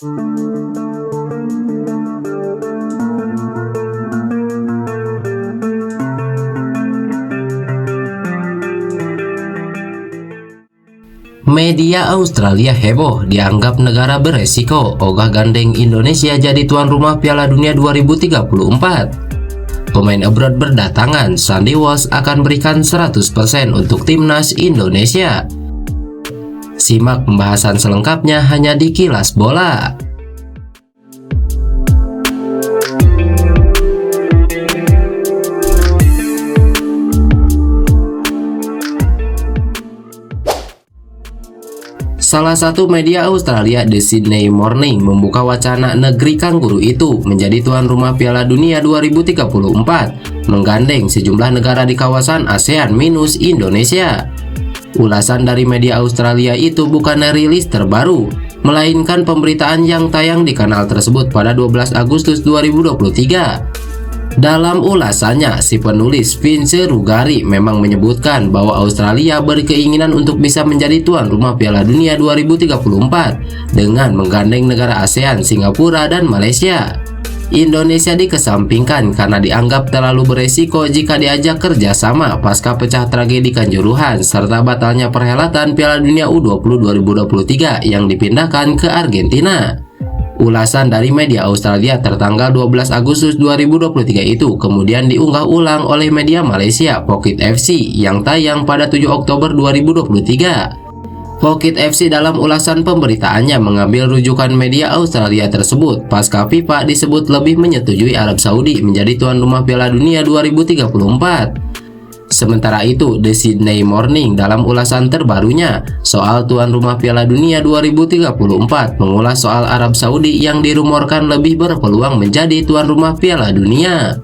Media Australia heboh dianggap negara beresiko, ogah gandeng Indonesia jadi tuan rumah Piala Dunia 2034. Pemain abroad berdatangan, Sandy Walsh akan berikan 100% untuk timnas Indonesia. Simak pembahasan selengkapnya hanya di Kilas Bola. Salah satu media Australia, The Sydney Morning, membuka wacana negeri kanguru itu menjadi tuan rumah Piala Dunia 2034, menggandeng sejumlah negara di kawasan ASEAN minus Indonesia. Ulasan dari media Australia itu bukan rilis terbaru, melainkan pemberitaan yang tayang di kanal tersebut pada 12 Agustus 2023. Dalam ulasannya, si penulis Vince Rugari memang menyebutkan bahwa Australia berkeinginan untuk bisa menjadi tuan rumah Piala Dunia 2034 dengan menggandeng negara ASEAN, Singapura, dan Malaysia. Indonesia dikesampingkan karena dianggap terlalu beresiko jika diajak kerjasama pasca pecah tragedi Kanjuruhan serta batalnya perhelatan Piala Dunia U20 2023 yang dipindahkan ke Argentina. Ulasan dari media Australia tertanggal 12 Agustus 2023 itu kemudian diunggah ulang oleh media Malaysia, Pocket FC, yang tayang pada 7 Oktober 2023. Pocket FC dalam ulasan pemberitaannya mengambil rujukan media Australia tersebut pasca FIFA disebut lebih menyetujui Arab Saudi menjadi tuan rumah Piala Dunia 2034. Sementara itu, The Sydney Morning dalam ulasan terbarunya soal tuan rumah Piala Dunia 2034 mengulas soal Arab Saudi yang dirumorkan lebih berpeluang menjadi tuan rumah Piala Dunia.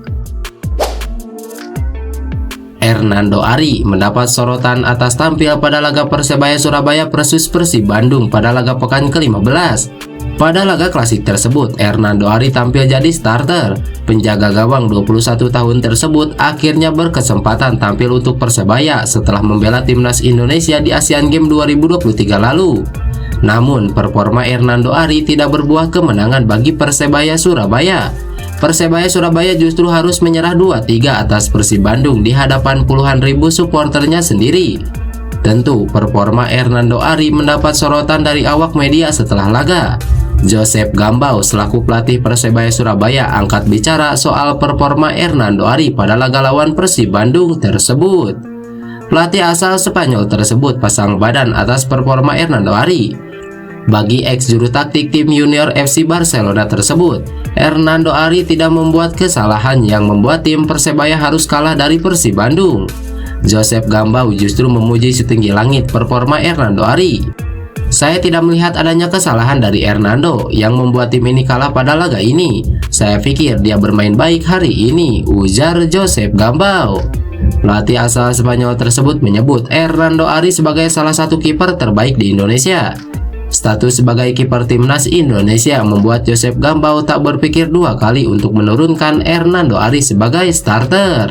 Hernando Ari mendapat sorotan atas tampil pada laga Persebaya Surabaya versus Persib Bandung pada laga pekan ke-15. Pada laga klasik tersebut, Hernando Ari tampil jadi starter. Penjaga gawang 21 tahun tersebut akhirnya berkesempatan tampil untuk Persebaya setelah membela timnas Indonesia di Asian Games 2023 lalu. Namun, performa Hernando Ari tidak berbuah kemenangan bagi Persebaya Surabaya. Persebaya Surabaya justru harus menyerah 2-3 atas Persib Bandung di hadapan puluhan ribu supporternya sendiri. Tentu, performa Hernando Ari mendapat sorotan dari awak media setelah laga. Joseph Gambau selaku pelatih Persebaya Surabaya angkat bicara soal performa Hernando Ari pada laga lawan Persib Bandung tersebut. Pelatih asal Spanyol tersebut pasang badan atas performa Hernando Ari. Bagi ex juru taktik tim junior FC Barcelona tersebut, Hernando Ari tidak membuat kesalahan yang membuat tim Persebaya harus kalah dari Persib Bandung. Joseph Gambau justru memuji setinggi langit performa Hernando Ari. Saya tidak melihat adanya kesalahan dari Hernando yang membuat tim ini kalah pada laga ini. Saya pikir dia bermain baik hari ini, ujar Joseph Gambau. Pelatih asal Spanyol tersebut menyebut Hernando Ari sebagai salah satu kiper terbaik di Indonesia. Status sebagai kiper timnas Indonesia membuat Joseph Gambau tak berpikir dua kali untuk menurunkan Hernando Ari sebagai starter.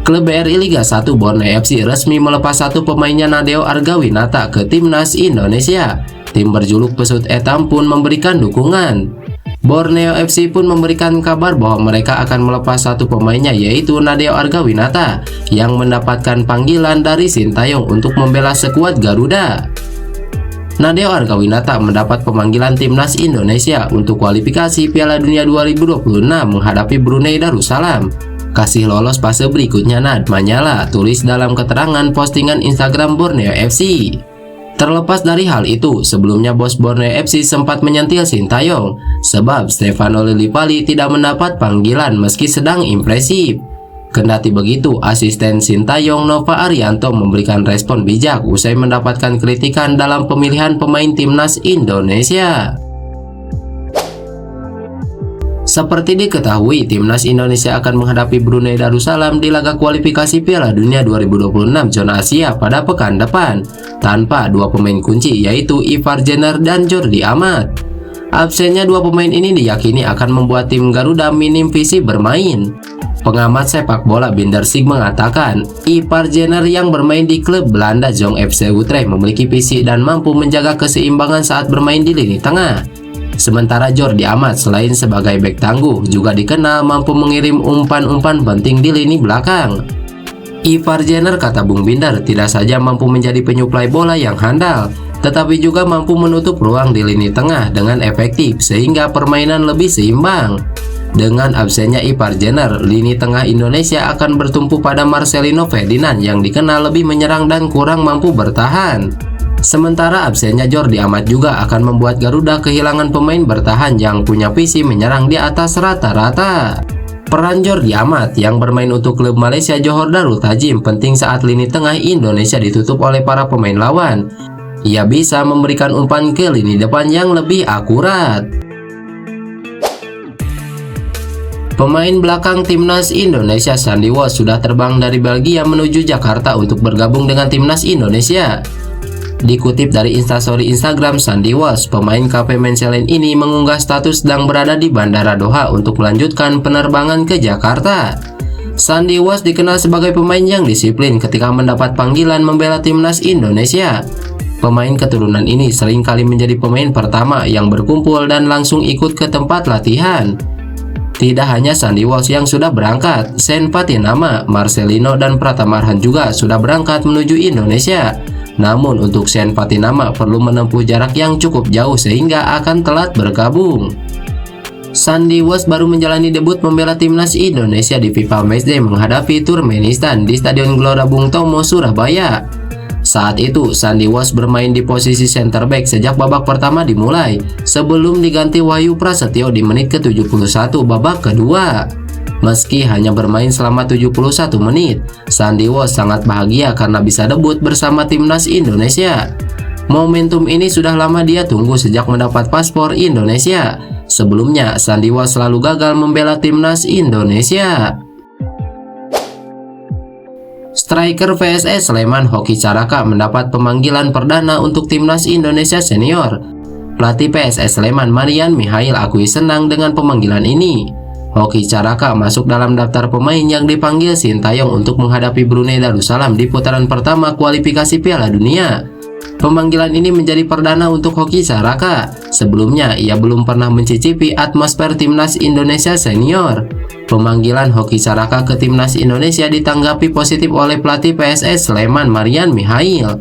Klub BRI Liga 1 Borneo FC resmi melepas satu pemainnya, Nadeo Argawinata, ke timnas Indonesia. Tim berjuluk Pesut Etam pun memberikan dukungan. Borneo FC pun memberikan kabar bahwa mereka akan melepas satu pemainnya, yaitu Nadeo Argawinata, yang mendapatkan panggilan dari Sintayong untuk membela skuad Garuda. Nadeo Argawinata mendapat pemanggilan timnas Indonesia untuk kualifikasi Piala Dunia 2026 menghadapi Brunei Darussalam. Kasih lolos fase berikutnya, Nad Manyala tulis dalam keterangan postingan Instagram Borneo FC. Terlepas dari hal itu, sebelumnya bos Borneo FC sempat menyentil Sintayong sebab Stefano Lillipali tidak mendapat panggilan meski sedang impresif. Kendati begitu, asisten Sintayong Nova Arianto memberikan respon bijak usai mendapatkan kritikan dalam pemilihan pemain timnas Indonesia. Seperti diketahui, timnas Indonesia akan menghadapi Brunei Darussalam di laga kualifikasi Piala Dunia 2026 zona Asia pada pekan depan, tanpa dua pemain kunci yaitu Ivar Jenner dan Jordi Amat. Absennya dua pemain ini diyakini akan membuat tim Garuda minim visi bermain. Pengamat sepak bola Binder Sig mengatakan, Ivar Jenner yang bermain di klub Belanda Jong FC Utrecht memiliki fisik dan mampu menjaga keseimbangan saat bermain di lini tengah. Sementara Jordi Amat selain sebagai bek tangguh juga dikenal mampu mengirim umpan-umpan penting di lini belakang. Ivar Jenner, kata Bung Binder, tidak saja mampu menjadi penyuplai bola yang handal, tetapi juga mampu menutup ruang di lini tengah dengan efektif sehingga permainan lebih seimbang. Dengan absennya Ivar Jenner, lini tengah Indonesia akan bertumpu pada Marcelino Ferdinand yang dikenal lebih menyerang dan kurang mampu bertahan. Sementara absennya Jordi Amat juga akan membuat Garuda kehilangan pemain bertahan yang punya visi menyerang di atas rata-rata. Peran Jordi Amat yang bermain untuk klub Malaysia Johor Darul Ta'zim penting saat lini tengah Indonesia ditutup oleh para pemain lawan. Ia bisa memberikan umpan ke lini depan yang lebih akurat. Pemain belakang timnas Indonesia Sandy Walsh sudah terbang dari Belgia menuju Jakarta untuk bergabung dengan timnas Indonesia. Dikutip dari Instastory Instagram Sandy Walsh, pemain KP Mechelen ini mengunggah status sedang berada di Bandara Doha untuk melanjutkan penerbangan ke Jakarta. Sandy Walsh dikenal sebagai pemain yang disiplin ketika mendapat panggilan membela timnas Indonesia. Pemain keturunan ini seringkali menjadi pemain pertama yang berkumpul dan langsung ikut ke tempat latihan. Tidak hanya Sandy Walsh yang sudah berangkat, Sean Patinama, Marcelino, dan Pratama Arhan juga sudah berangkat menuju Indonesia. Namun untuk Sean Patinama perlu menempuh jarak yang cukup jauh sehingga akan telat bergabung. Sandy Walsh baru menjalani debut membela timnas Indonesia di FIFA Matchday menghadapi Turkmenistan di Stadion Gelora Bung Tomo, Surabaya. Saat itu, Sandy Walsh bermain di posisi center back sejak babak pertama dimulai, sebelum diganti Wahyu Prasetyo di menit ke-71 babak kedua. Meski hanya bermain selama 71 menit, Sandy Walsh sangat bahagia karena bisa debut bersama timnas Indonesia. Momentum ini sudah lama dia tunggu sejak mendapat paspor Indonesia. Sebelumnya, Sandy Walsh selalu gagal membela timnas Indonesia. Striker PSS Sleman Hoki Caraka mendapat pemanggilan perdana untuk timnas Indonesia senior. Pelatih PSS Sleman Marian Mihail akui senang dengan pemanggilan ini. Hoki Caraka masuk dalam daftar pemain yang dipanggil Sintayong untuk menghadapi Brunei Darussalam di putaran pertama kualifikasi Piala Dunia. Pemanggilan ini menjadi perdana untuk Hoki Caraka. Sebelumnya, ia belum pernah mencicipi atmosfer timnas Indonesia senior. Pemanggilan Hoki Caraka ke timnas Indonesia ditanggapi positif oleh pelatih PSS Sleman Marian Mihail.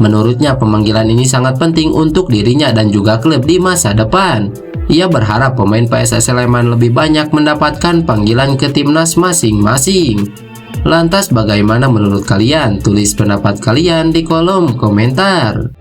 Menurutnya, pemanggilan ini sangat penting untuk dirinya dan juga klub di masa depan. Ia berharap pemain PSS Sleman lebih banyak mendapatkan panggilan ke timnas masing-masing. Lantas bagaimana menurut kalian? Tulis pendapat kalian di kolom komentar.